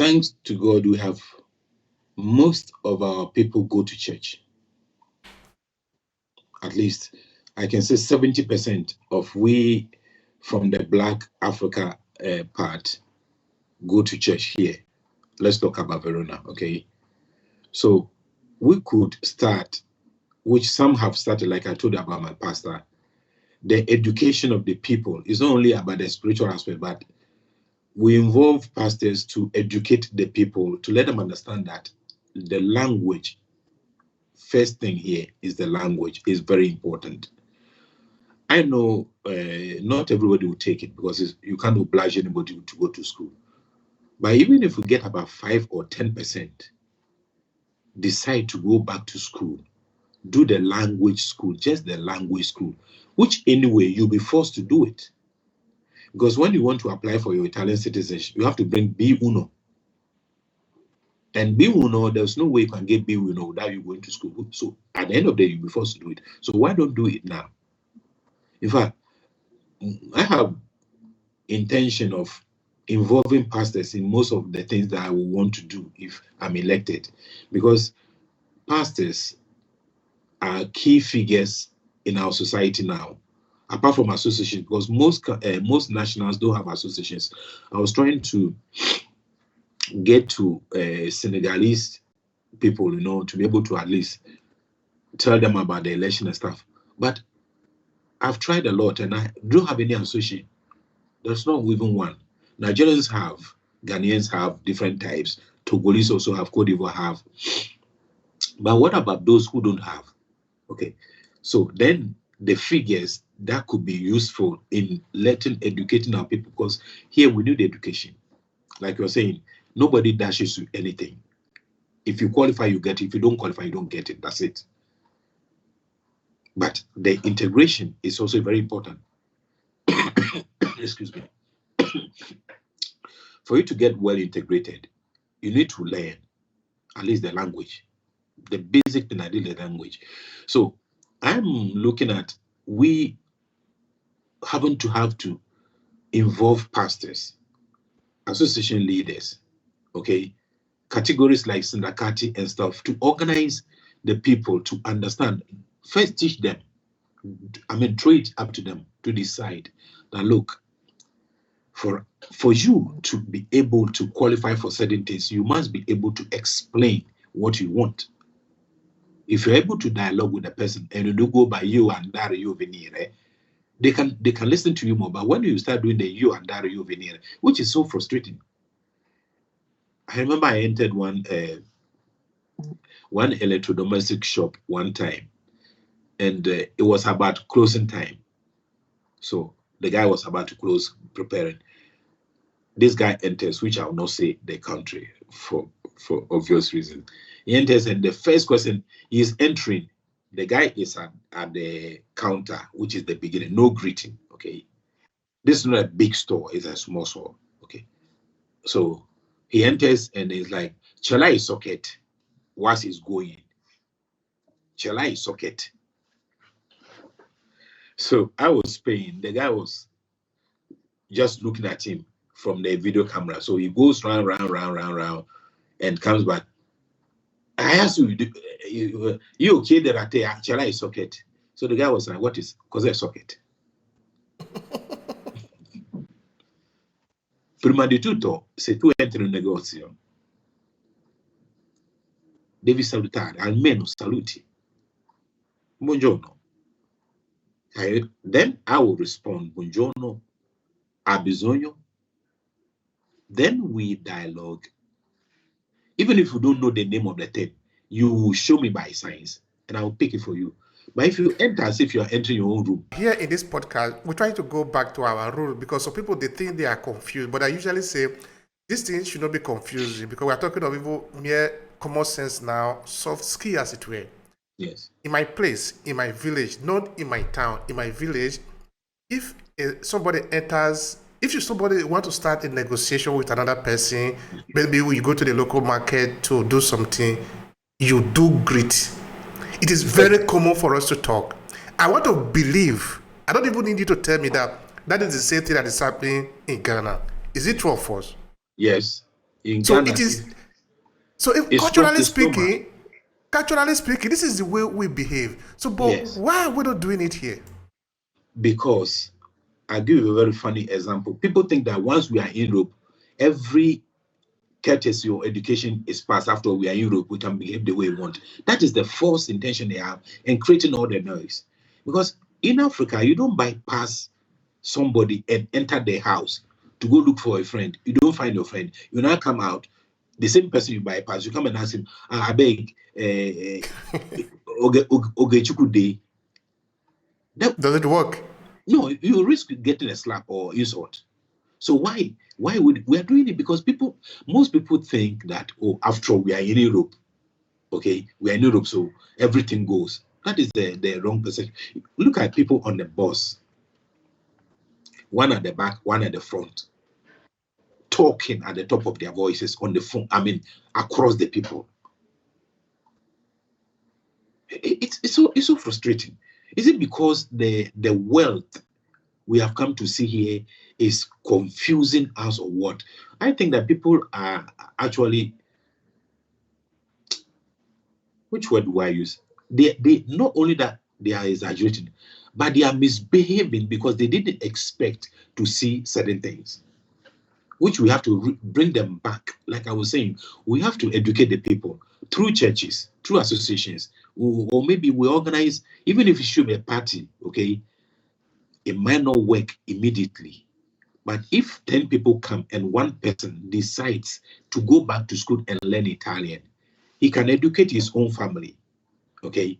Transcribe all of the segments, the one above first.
thanks to God, we have most of our people go to church. At least I can say 70% of we from the Black Africa part go to church here. Let's talk about Verona, okay? So we could start, which some have started, like I told you about my pastor. The education of the people is not only about the spiritual aspect, but we involve pastors to educate the people, to let them understand that the language, first thing here is the language, is very important. I know not everybody will take it because you can't oblige anybody to go to school. But even if we get about 5 or 10% decide to go back to school, do the language school, just the language school, which anyway you'll be forced to do it. Because when you want to apply for your Italian citizenship, you have to bring B1. And B1, there's no way you can get B1 without you going to school. So at the end of the day, you'll be forced to do it. So why don't do it now? In fact, I have intention of involving pastors in most of the things that I will want to do if I'm elected. Because pastors are key figures in our society now, apart from associations, because most nationals don't have associations. I was trying to get to Senegalese people, to be able to at least tell them about the election and stuff. But I've tried a lot and I don't have any association. There's not even one. Nigerians have, Ghanaians have different types. Togolese also have, Cote d'Ivoire have. But what about those who don't have? Okay, so then the figures that could be useful in educating our people, because here we need education. Like you're saying, nobody dashes you anything. If you qualify, you get it. If you don't qualify, you don't get it. That's it. But the integration is also very important. Excuse me. For you to get well integrated, you need to learn at least the language, the basic thing, the language. So I'm looking at we have to involve pastors, association leaders, okay, categories like syndicati and stuff, to organize the people to understand. First, teach them. Throw it up to them to decide that, look, for you to be able to qualify for certain things, you must be able to explain what you want. If you're able to dialogue with a person and you don't go by you and that you venire, they can listen to you more. But when you start doing the you and that you venire, which is so frustrating. I remember I entered one electrodomestic shop one time, and it was about closing time. So the guy was about to close, preparing. This guy enters, which I will not say the country for obvious reasons. He enters, and the first question he is entering, the guy is at the counter, which is the beginning, no greeting. Okay, this is not a big store; it's a small store. Okay, so he enters and he's like, "Shall I socket?" Whilst he's going, "Shall I socket?" So I was paying. The guy was just looking at him from the video camera. So he goes round, and comes back. I asked you, you okay there at the actual socket? So the guy was like, what is? Because a socket. Prima di tutto, se tu entri in un negozio, devi salutare, almeno saluti. Buongiorno. Then I will respond, buongiorno, ha bisogno. Then we dialogue. Even if you don't know the name of the thing, you will show me by signs and I will pick it for you. But if you enter as if you are entering your own room. Here in this podcast, we try to go back to our rule because some people, they think they are confused. But I usually say, these things should not be confusing because we are talking of even mere common sense now, soft skill as it were. Yes. In my place, in my village, not in my town, in my village, if somebody enters, if somebody want to start a negotiation with another person, maybe you go to the local market to do something, you do greet. It is very common for us to talk. I want to believe, I don't even need you to tell me that is the same thing that is happening in Ghana. Is it true or false? Yes. In So Ghana, it is. So if it's not the stomach. culturally speaking, this is the way we behave. So, but Yes, why are we not doing it here? because I'll give you a very funny example. People think that once we are in Europe, every courtesy or education is passed after we are in Europe, we can behave the way we want. That is the false intention they have in creating all the noise. Because in Africa, you don't bypass somebody and enter their house to go look for a friend. You don't find your friend. You now come out, the same person you bypass, you come and ask him, I beg, Ogechuku Day. Does it work? No, you risk getting a slap or insult. So why would we are doing it? Because most people think that, oh, after all, we are in Europe, okay, we are in Europe, so everything goes. That is the wrong perception. Look at people on the bus, one at the back, one at the front, talking at the top of their voices on the phone. I mean, across the people. It's so frustrating. Is it because the wealth we have come to see here is confusing us or what? I think that people are actually, which word do I use? They not only that they are exaggerating, but they are misbehaving because they didn't expect to see certain things, which we have to bring them back. Like I was saying, we have to educate the people through churches, through associations, or maybe we organize, even if it should be a party, okay, it might not work immediately. But if 10 people come and one person decides to go back to school and learn Italian, he can educate his own family, okay?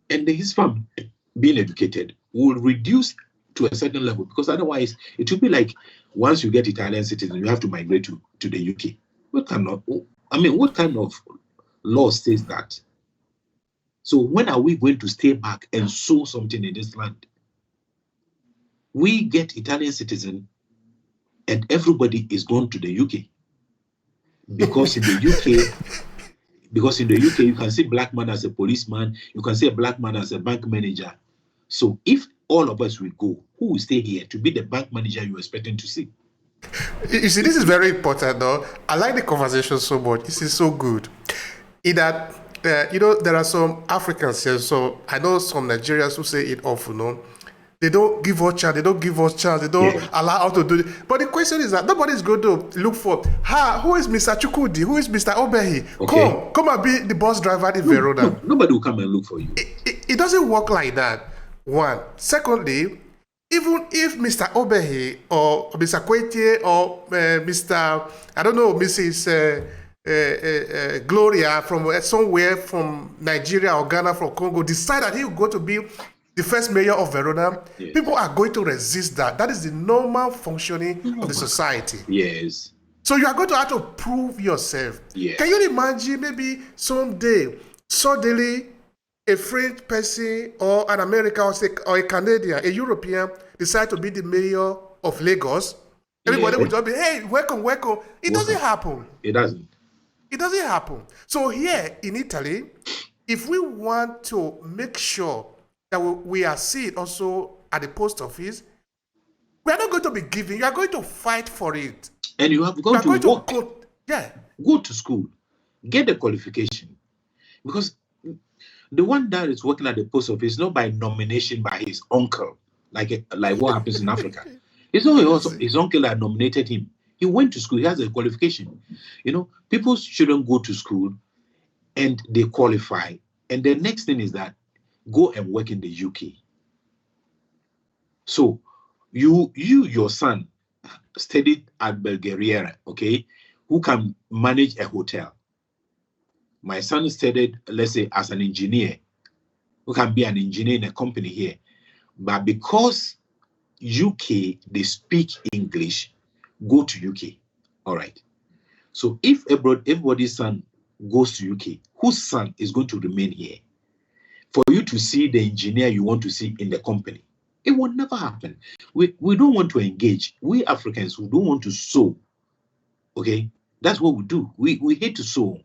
And his family being educated will reduce to a certain level, because otherwise it will be like once you get Italian citizen, you have to migrate to the UK. What kind of law says that? So when are we going to stay back and sow something in this land? We get Italian citizen and everybody is going to the UK. Because in the UK, you can see black man as a policeman, you can see a black man as a bank manager. So if all of us will go, who will stay here to be the bank manager you're expecting to see? You see, this is very important, though. I like the conversation so much. This is so good. In that, there are some Africans here. So I know some Nigerians who say it often. They don't give us chance. They don't give us chance. They don't allow us to do it. But the question is that nobody is going to look for, who is Mr. Chukudi? Who is Mr. Obehi? Okay. Come and be the bus driver in Verona. No, nobody will come and look for you. It doesn't work like that. One. Secondly, even if Mr. Obehi or Mr. Kweitey or Mr. I don't know, Mrs. Gloria from somewhere from Nigeria or Ghana, from Congo, decide that he will go to be the first mayor of Verona, yes, people are going to resist that. That is the normal functioning of the society. Yes. So you are going to have to prove yourself. Yes. Can you imagine maybe someday, suddenly, a French person or an American or a Canadian, a European, decide to be the mayor of Lagos? Everybody will just be, hey, welcome, welcome. It doesn't happen. It doesn't. It doesn't happen. So here in Italy, if we want to make sure that we are seen also at the post office, we are not going to be giving. You are going to fight for it. And you have got to work. Go to school. Get the qualification. Because the one that is working at the post office, not by nomination by his uncle, like what happens in Africa. It's not also his uncle that nominated him. He went to school. He has a qualification. People shouldn't go to school and they qualify. And the next thing is that go and work in the UK. So your son studied at Bulgaria, okay, who can manage a hotel. My son studied, let's say, as an engineer, who can be an engineer in a company here. But because UK, they speak English, go to UK. All right. So if everybody's son goes to UK, whose son is going to remain here? For you to see the engineer you want to see in the company, it will never happen. We don't want to engage. We Africans, we don't want to sow. Okay, that's what we do. We hate to sow.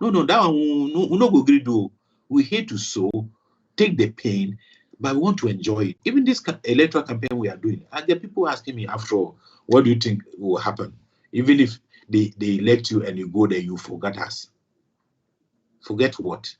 No, that one we not go do. We hate to sow, take the pain, but we want to enjoy it. Even this electoral campaign we are doing, and the people asking me after all, what do you think will happen? Even if they elect you and you go there, you forget us. Forget what?